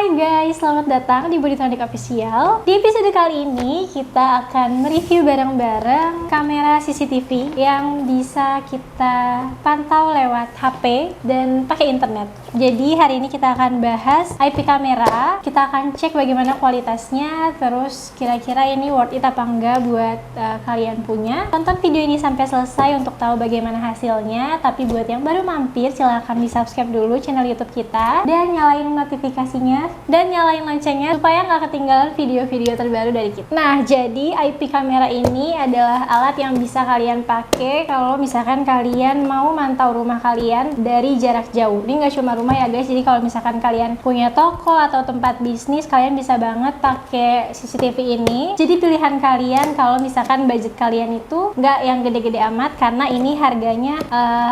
Hai guys, selamat datang di Bodytronic Official. Di episode kali ini kita akan mereview bareng-bareng kamera CCTV yang bisa kita pantau lewat HP dan pakai internet. Jadi hari ini kita akan bahas IP kamera, kita akan cek bagaimana kualitasnya, terus kira-kira ini worth it apa enggak buat kalian punya. Tonton video ini sampai selesai untuk tahu bagaimana hasilnya, tapi buat yang baru mampir silahkan di subscribe dulu channel YouTube kita dan nyalain notifikasinya dan nyalain loncengnya supaya nggak ketinggalan video-video terbaru dari kita. Nah, jadi IP kamera ini adalah alat yang bisa kalian pakai kalau misalkan kalian mau mantau rumah kalian dari jarak jauh. Ini nggak cuma rumah ya guys, jadi kalau misalkan kalian punya toko atau tempat bisnis, kalian bisa banget pakai CCTV ini. Jadi pilihan kalian kalau misalkan budget kalian itu nggak yang gede-gede amat, karena ini harganya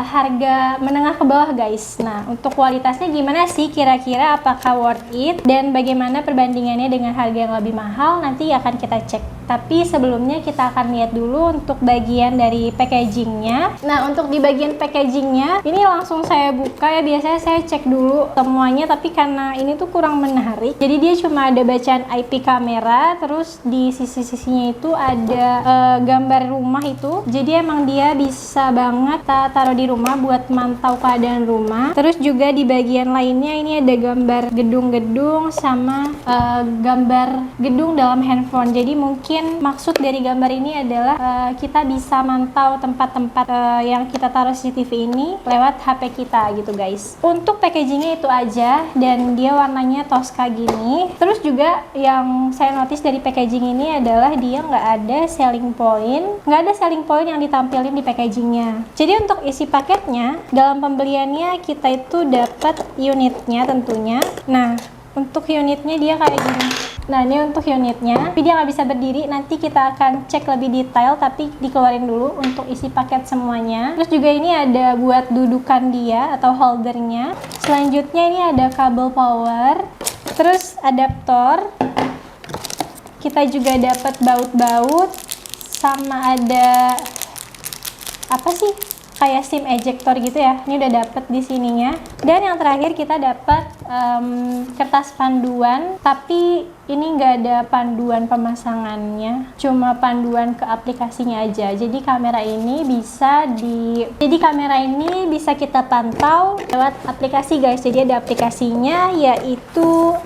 harga menengah ke bawah guys. Nah, untuk kualitasnya gimana sih kira-kira, apakah worth it dan bagaimana perbandingannya dengan harga yang lebih mahal, nanti akan kita cek. Tapi sebelumnya kita akan lihat dulu untuk bagian dari packagingnya. Nah, untuk di bagian packagingnya ini langsung saya buka ya, biasanya saya cek dulu semuanya, tapi karena ini tuh kurang menarik, jadi dia cuma ada bacaan IP kamera, terus di sisi-sisinya itu ada gambar rumah itu, jadi emang dia bisa banget kita taruh di rumah buat mantau keadaan rumah. Terus juga di bagian lainnya ini ada gambar gedung-gedung sama gambar gedung dalam handphone. Jadi mungkin maksud dari gambar ini adalah kita bisa mantau tempat-tempat yang kita taruh CCTV ini lewat HP kita gitu guys. Untuk packagingnya itu aja, dan dia warnanya Tosca gini. Terus juga yang saya notice dari packaging ini adalah dia nggak ada selling point yang ditampilin di packagingnya. Jadi untuk isi paketnya, dalam pembeliannya kita itu dapat unitnya tentunya. Nah, untuk unitnya dia kayak gini. Nah, ini untuk unitnya, tapi dia nggak bisa berdiri. Nanti kita akan cek lebih detail, tapi dikeluarin dulu untuk isi paket semuanya. Terus juga ini ada buat dudukan dia atau holdernya. Selanjutnya ini ada kabel power, terus adaptor. Kita juga dapat baut-baut, sama ada apa sih? Kayak SIM ejector gitu ya. Ini udah dapet di sininya. Dan yang terakhir kita dapat kertas panduan, tapi ini nggak ada panduan pemasangannya, cuma panduan ke aplikasinya aja. Jadi kamera ini bisa kita pantau lewat aplikasi guys. Jadi ada aplikasinya, yaitu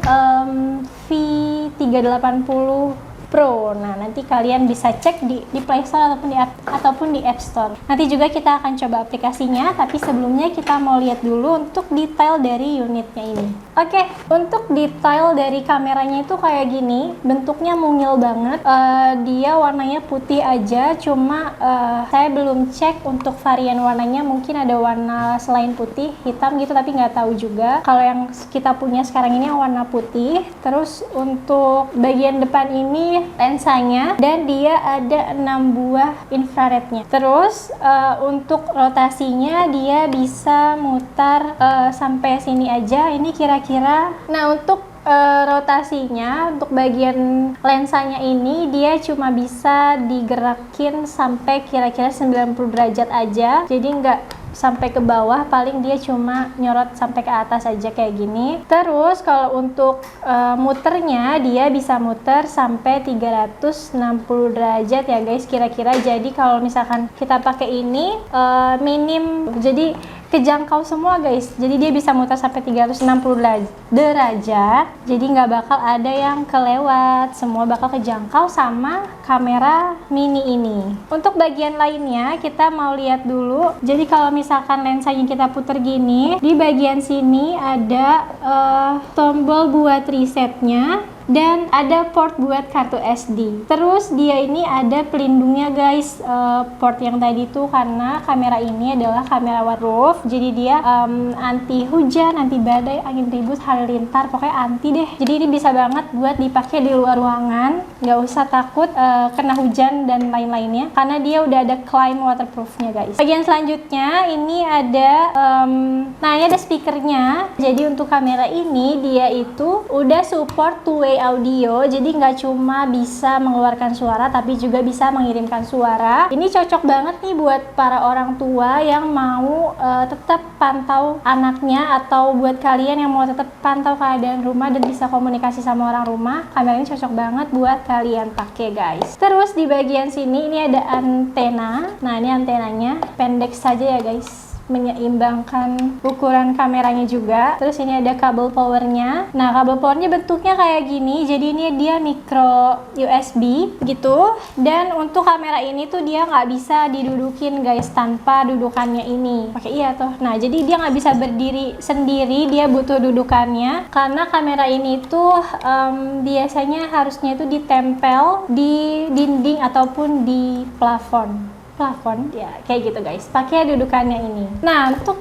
V380 Pro. Nah, nanti kalian bisa cek di Play Store ataupun di App Store. Nanti juga kita akan coba aplikasinya, tapi sebelumnya kita mau lihat dulu untuk detail dari unitnya ini. Oke, untuk detail dari kameranya itu kayak gini, bentuknya mungil banget. Dia warnanya putih aja, cuma saya belum cek untuk varian warnanya, mungkin ada warna selain putih, hitam gitu, tapi nggak tahu juga. Kalau yang kita punya sekarang ini yang warna putih. Terus untuk bagian depan ini lensanya, dan dia ada 6 buah infrarednya. Terus untuk rotasinya dia bisa mutar sampai sini aja. Ini kira-kira, nah untuk rotasinya untuk bagian lensanya ini dia cuma bisa digerakin sampai kira-kira 90 derajat aja, jadi nggak sampai ke bawah, paling dia cuma nyorot sampai ke atas aja kayak gini. Terus kalau untuk muternya, dia bisa muter sampai 360 derajat ya guys kira-kira. Jadi kalau misalkan kita pakai ini minim, jadi kejangkau semua guys. Jadi dia bisa muter sampai 360 derajat. Jadi nggak bakal ada yang kelewat, semua bakal kejangkau sama kamera mini ini. Untuk bagian lainnya kita mau lihat dulu. Jadi kalau misalkan lensanya kita puter gini, di bagian sini ada tombol buat resetnya, dan ada port buat kartu SD. Terus dia ini ada pelindungnya guys, port yang tadi tuh, karena kamera ini adalah kamera waterproof, jadi dia anti hujan, anti badai, angin ribut, halilintar, pokoknya anti deh. Jadi ini bisa banget buat dipakai di luar ruangan, nggak usah takut kena hujan dan lain-lainnya, karena dia udah ada claim waterproofnya guys. Bagian selanjutnya ini ada nah ini ada speakernya. Jadi untuk kamera ini dia itu udah support 2way play audio, jadi nggak cuma bisa mengeluarkan suara tapi juga bisa mengirimkan suara. Ini cocok banget nih buat para orang tua yang mau tetap pantau anaknya, atau buat kalian yang mau tetap pantau keadaan rumah dan bisa komunikasi sama orang rumah. Kamera ini cocok banget buat kalian pakai guys. Terus di bagian sini ini ada antena. Nah, ini antenanya pendek saja ya guys, menyeimbangkan ukuran kameranya juga. Terus ini ada kabel powernya. Nah, kabel powernya bentuknya kayak gini, jadi ini dia micro USB gitu. Dan untuk kamera ini tuh dia nggak bisa didudukin guys tanpa dudukannya ini. Pakai iya tuh. Nah, jadi dia nggak bisa berdiri sendiri, dia butuh dudukannya karena kamera ini tuh biasanya harusnya itu ditempel di dinding ataupun di plafon ya, kayak gitu guys, pakai dudukannya ini. Nah, untuk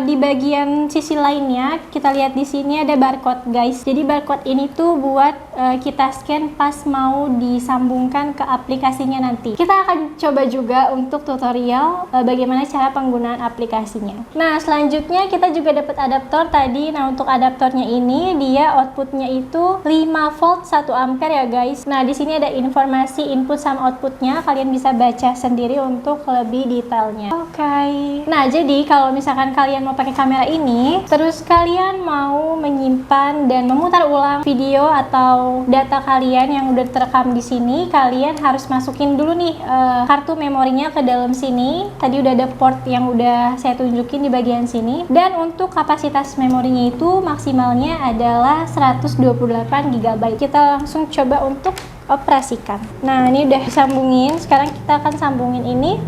di bagian sisi lainnya kita lihat di sini ada barcode guys. Jadi barcode ini tuh buat kita scan pas mau disambungkan ke aplikasinya nanti. Kita akan coba juga untuk tutorial bagaimana cara penggunaan aplikasinya. Nah, selanjutnya kita juga dapat adaptor tadi. Nah, untuk adaptornya ini dia outputnya itu 5 volt 1 ampere ya guys. Nah, di sini ada informasi input sama outputnya, kalian bisa baca sendiri untuk lebih detailnya. Oke. Nah, jadi kalau misalkan kalian mau pakai kamera ini, terus kalian mau menyimpan dan memutar ulang video atau data kalian yang udah terekam di sini, kalian harus masukin dulu nih kartu memorinya ke dalam sini. Tadi udah ada port yang udah saya tunjukin di bagian sini. Dan untuk kapasitas memorinya itu maksimalnya adalah 128 GB. Kita langsung coba untuk operasikan. Nah, ini udah disambungin. Sekarang kita akan sambungin ini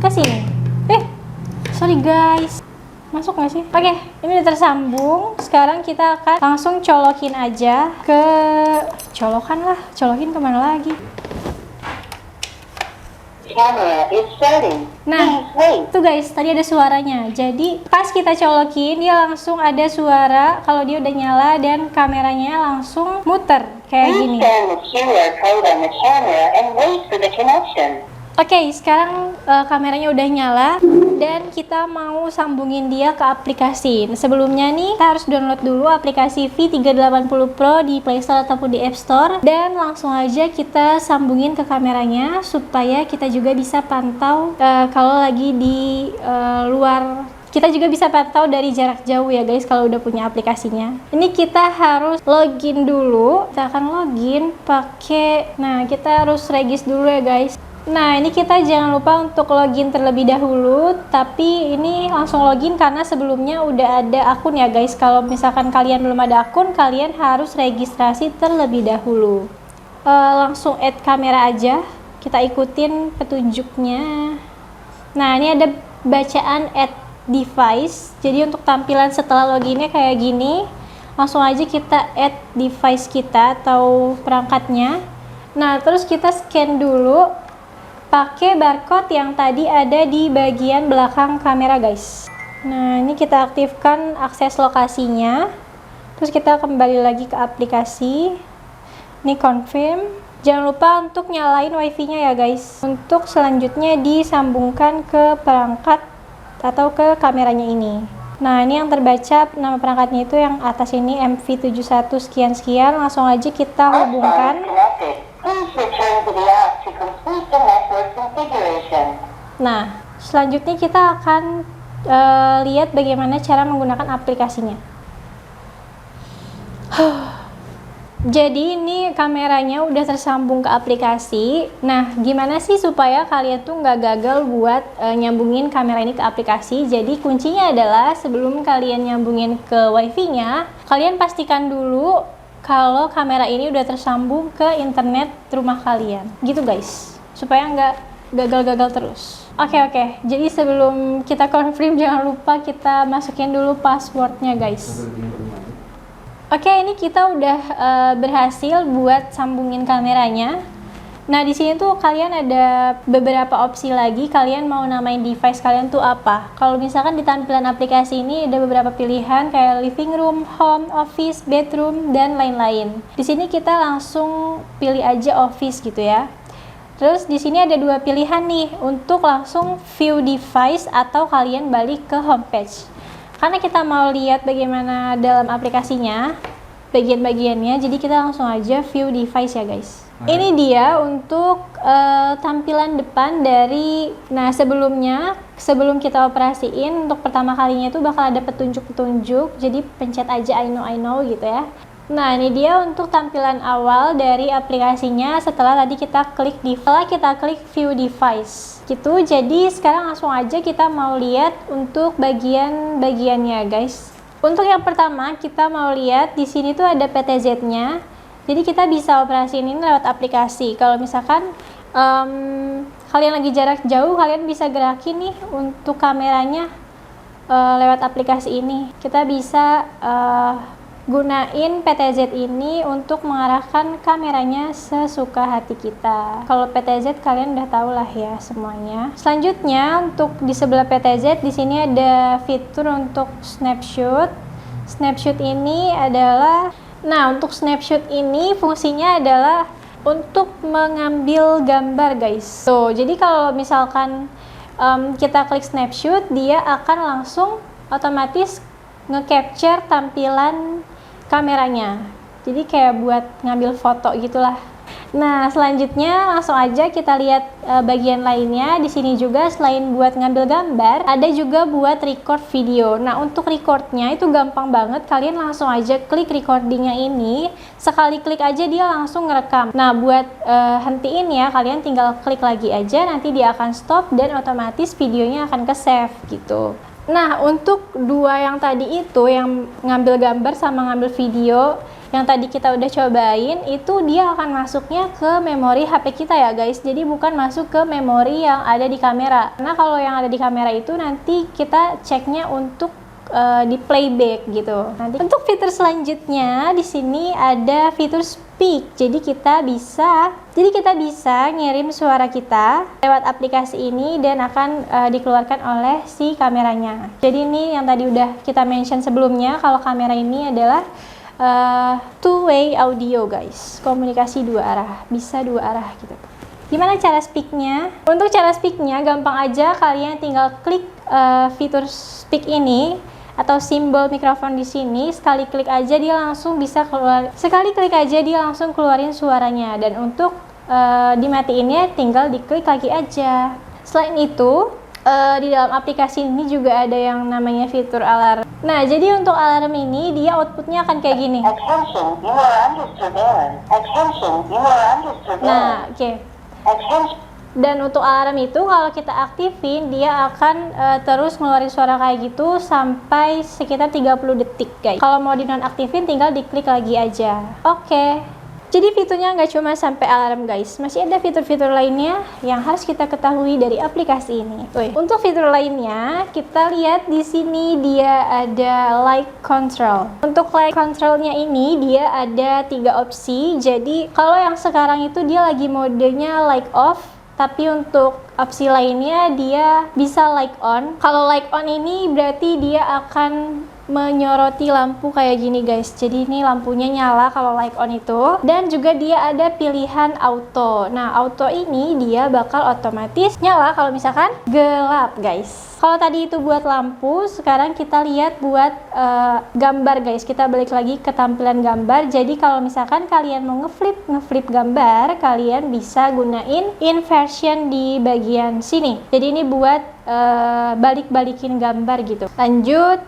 ke sini. Sorry guys, masuk nggak sih? Oke, ini udah tersambung. Sekarang kita akan langsung colokin aja ke colokin kemana lagi? Nah, tuh guys, tadi ada suaranya. Jadi pas kita colokin, dia langsung ada suara kalau dia udah nyala dan kameranya langsung muter kayak gini. Oke, sekarang kameranya udah nyala dan kita mau sambungin dia ke aplikasi. Nah, sebelumnya nih kita harus download dulu aplikasi V380 Pro di Play Store ataupun di App Store, dan langsung aja kita sambungin ke kameranya supaya kita juga bisa pantau kalau lagi di luar. Kita juga bisa pantau dari jarak jauh ya guys kalau udah punya aplikasinya. Ini kita harus login dulu. Kita akan login pakai, nah kita harus regis dulu ya guys. Nah, ini kita jangan lupa untuk login terlebih dahulu, tapi ini langsung login karena sebelumnya udah ada akun ya guys. Kalau misalkan kalian belum ada akun, kalian harus registrasi terlebih dahulu. Langsung add kamera aja, kita ikutin petunjuknya. Nah, ini ada bacaan add device, jadi untuk tampilan setelah loginnya kayak gini. Langsung aja kita add device kita atau perangkatnya. Nah, terus kita scan dulu pakai barcode yang tadi ada di bagian belakang kamera guys. Nah, ini kita aktifkan akses lokasinya. Terus kita kembali lagi ke aplikasi. Ini confirm. Jangan lupa untuk nyalain wifi-nya ya guys. Untuk selanjutnya disambungkan ke perangkat atau ke kameranya ini. Nah, ini yang terbaca nama perangkatnya itu yang atas ini MV71 sekian-sekian. Langsung aja kita hubungkan. Nah, selanjutnya kita akan lihat bagaimana cara menggunakan aplikasinya. Jadi ini kameranya udah tersambung ke aplikasi. Nah, gimana sih supaya kalian tuh nggak gagal buat nyambungin kamera ini ke aplikasi? Jadi kuncinya adalah sebelum kalian nyambungin ke wifi-nya, kalian pastikan dulu kalau kamera ini udah tersambung ke internet rumah kalian. Gitu guys, supaya nggak gagal-gagal terus. Oke. Jadi sebelum kita confirm, jangan lupa kita masukin dulu passwordnya guys. Oke, ini kita udah berhasil buat sambungin kameranya. Nah, di sini tuh kalian ada beberapa opsi lagi. Kalian mau namain device kalian tuh apa? Kalau misalkan di tampilan aplikasi ini ada beberapa pilihan kayak living room, home, office, bedroom, dan lain-lain. Di sini kita langsung pilih aja office gitu ya. Terus di sini ada dua pilihan nih untuk langsung view device atau kalian balik ke homepage. Karena kita mau lihat bagaimana dalam aplikasinya, bagian-bagiannya. Jadi kita langsung aja view device ya guys. Ini dia untuk tampilan depan dari, nah sebelum kita operasiin, untuk pertama kalinya itu bakal ada petunjuk-petunjuk, jadi pencet aja I know gitu ya. Nah, ini dia untuk tampilan awal dari aplikasinya setelah tadi kita klik view device gitu. Jadi sekarang langsung aja kita mau lihat untuk bagian-bagiannya guys. Untuk yang pertama kita mau lihat di sini tuh ada PTZ-nya. Jadi kita bisa operasiin ini lewat aplikasi. Kalau misalkan kalian lagi jarak jauh, kalian bisa gerakin nih untuk kameranya lewat aplikasi ini. Kita bisa gunain PTZ ini untuk mengarahkan kameranya sesuka hati kita. Kalau PTZ kalian udah tau lah ya semuanya. Selanjutnya untuk di sebelah PTZ di sini ada fitur untuk snapshot. Snapshot ini adalah, nah untuk snapshot ini fungsinya adalah untuk mengambil gambar guys. Tuh, jadi kalau misalkan kita klik snapshot, dia akan langsung otomatis nge-capture tampilan kameranya. Jadi kayak buat ngambil foto gitulah. Nah, selanjutnya langsung aja kita lihat bagian lainnya. Di sini juga selain buat ngambil gambar, ada juga buat record video. Nah, untuk recordnya itu gampang banget. Kalian langsung aja klik recordingnya ini. Sekali klik aja dia langsung ngerekam. Nah, buat hentiin ya, kalian tinggal klik lagi aja. Nanti dia akan stop dan otomatis videonya akan ke-save gitu. Nah, untuk dua yang tadi itu, yang ngambil gambar sama ngambil video, yang tadi kita udah cobain, itu dia akan masuknya ke memori HP kita ya guys. Jadi bukan masuk ke memori yang ada di kamera. Karena kalau yang ada di kamera itu nanti kita ceknya untuk di playback gitu. Nanti untuk fitur selanjutnya di sini ada fitur speak. Jadi kita bisa ngirim suara kita lewat aplikasi ini dan akan dikeluarkan oleh si kameranya. Jadi ini yang tadi udah kita mention sebelumnya, kalau kamera ini adalah two-way audio guys, komunikasi dua arah, bisa dua arah gitu. Gimana cara speaknya? Untuk cara speaknya gampang aja, kalian tinggal klik fitur speak ini atau simbol mikrofon di sini, sekali klik aja dia langsung bisa keluar. Sekali klik aja dia langsung keluarin suaranya, dan untuk dimatiinnya tinggal diklik lagi aja. Selain itu, di dalam aplikasi ini juga ada yang namanya fitur alarm. Nah, jadi untuk alarm ini dia outputnya akan kayak gini. Attention, you are under surveillance. Attention, you are under surveillance. Nah, oke. Attention. Dan untuk alarm itu kalau kita aktifin, dia akan terus ngeluarin suara kayak gitu sampai sekitar 30 detik guys. Kalau mau dinonaktifin tinggal diklik lagi aja. Oke. Jadi fiturnya nggak cuma sampai alarm guys, masih ada fitur-fitur lainnya yang harus kita ketahui dari aplikasi ini. Untuk fitur lainnya, kita lihat di sini dia ada light control. Untuk light controlnya ini dia ada 3 opsi. Jadi kalau yang sekarang itu dia lagi modenya light off, tapi untuk opsi lainnya dia bisa light on. Kalau light on ini berarti dia akan menyoroti lampu kayak gini guys. Jadi ini lampunya nyala kalau light on itu, dan juga dia ada pilihan auto. Nah, auto ini dia bakal otomatis nyala kalau misalkan gelap guys. Kalau tadi itu buat lampu, sekarang kita lihat buat gambar guys. Kita balik lagi ke tampilan gambar. Jadi kalau misalkan kalian mau ngeflip gambar, kalian bisa gunain inversion di bagian sini. Jadi ini buat balik-balikin gambar gitu. Lanjut,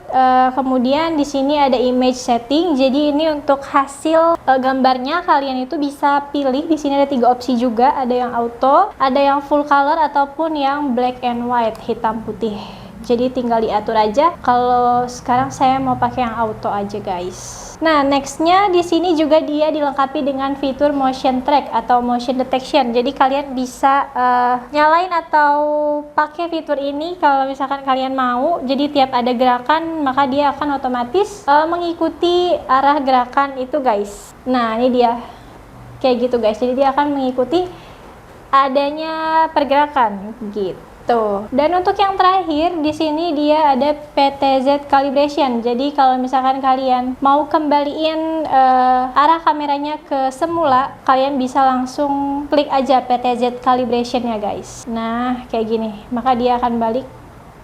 kemudian di sini ada image setting. Jadi ini untuk hasil gambarnya kalian itu bisa pilih. Di sini ada 3 opsi juga. Ada yang auto, ada yang full color, ataupun yang black and white, hitam putih. Jadi tinggal diatur aja. Kalau sekarang saya mau pakai yang auto aja guys. Nah, nextnya di sini juga dia dilengkapi dengan fitur motion track atau motion detection. Jadi kalian bisa nyalain atau pakai fitur ini kalau misalkan kalian mau. Jadi tiap ada gerakan maka dia akan otomatis mengikuti arah gerakan itu guys. Nah, ini dia kayak gitu guys. Jadi dia akan mengikuti adanya pergerakan gitu. Dan untuk yang terakhir di sini dia ada PTZ calibration. Jadi kalau misalkan kalian mau kembaliin arah kameranya ke semula, kalian bisa langsung klik aja PTZ calibration ya guys. Nah, kayak gini. Maka dia akan balik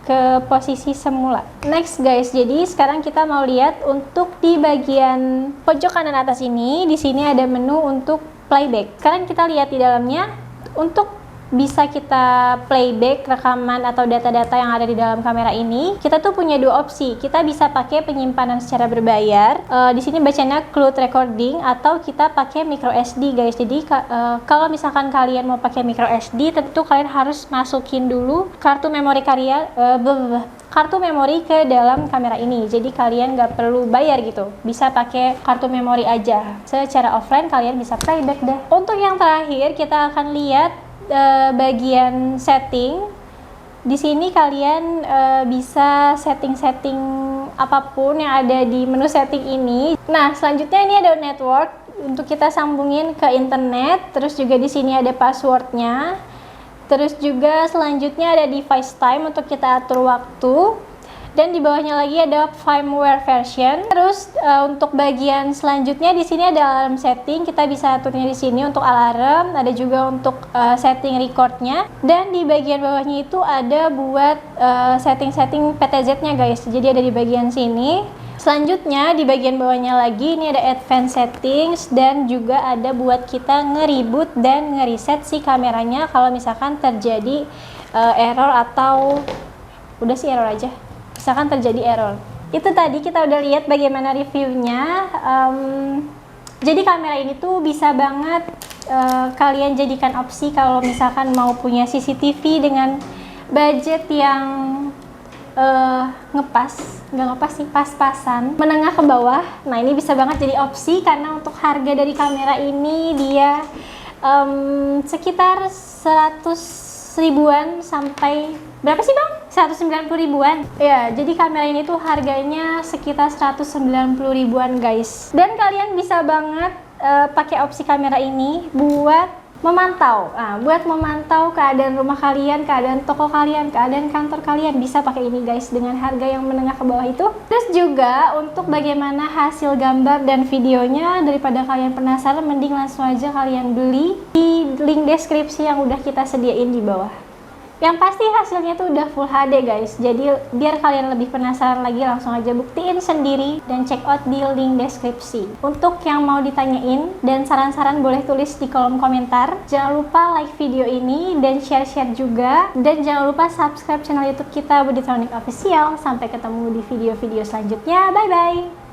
ke posisi semula. Next guys, jadi sekarang kita mau lihat untuk di bagian pojok kanan atas ini, di sini ada menu untuk playback. Sekarang kita lihat di dalamnya, untuk bisa kita playback rekaman atau data-data yang ada di dalam kamera ini, kita tuh punya dua opsi. Kita bisa pakai penyimpanan secara berbayar. Di sini bacanya cloud recording, atau kita pakai micro SD guys. Jadi kalau misalkan kalian mau pakai micro SD, tentu kalian harus masukin dulu kartu memori kartu memori ke dalam kamera ini. Jadi kalian nggak perlu bayar gitu, bisa pakai kartu memori aja. Secara offline kalian bisa playback deh. Untuk yang terakhir kita akan lihat bagian setting. Di sini kalian bisa setting-setting apapun yang ada di menu setting ini. Nah, selanjutnya ini ada network untuk kita sambungin ke internet. Terus juga di sini ada passwordnya. Terus juga selanjutnya ada device time untuk kita atur waktu. Dan di bawahnya lagi ada firmware version. Terus untuk bagian selanjutnya di sini ada alarm setting. Kita bisa aturnya di sini untuk alarm. Ada juga untuk setting recordnya. Dan di bagian bawahnya itu ada buat setting-setting PTZ-nya guys. Jadi ada di bagian sini. Selanjutnya di bagian bawahnya lagi ini ada advanced settings, dan juga ada buat kita nge-reboot dan nge-reset si kameranya kalau misalkan terjadi error, atau udah sih error aja. Misalkan terjadi error. Itu tadi kita udah lihat bagaimana reviewnya. Jadi kamera ini tuh bisa banget kalian jadikan opsi kalau misalkan mau punya CCTV dengan budget yang pas-pasan, menengah ke bawah. Nah, ini bisa banget jadi opsi karena untuk harga dari kamera ini dia sekitar 100 ribuan sampai berapa sih bang? 190 ribuan. Ya, jadi kamera ini tuh harganya sekitar 190 ribuan guys. Dan kalian bisa banget pakai opsi kamera ini buat memantau. Nah, buat memantau keadaan rumah kalian, keadaan toko kalian, keadaan kantor kalian, bisa pakai ini guys dengan harga yang menengah ke bawah itu. Terus juga untuk bagaimana hasil gambar dan videonya, daripada kalian penasaran, mending langsung aja kalian beli di link deskripsi yang udah kita sediain di bawah. Yang pasti hasilnya tuh udah full HD guys. Jadi biar kalian lebih penasaran lagi, langsung aja buktiin sendiri dan check out di link deskripsi. Untuk yang mau ditanyain dan saran-saran boleh tulis di kolom komentar. Jangan lupa like video ini dan share-share juga. Dan jangan lupa subscribe channel YouTube kita Buditronic Official. Sampai ketemu di video-video selanjutnya. Bye bye.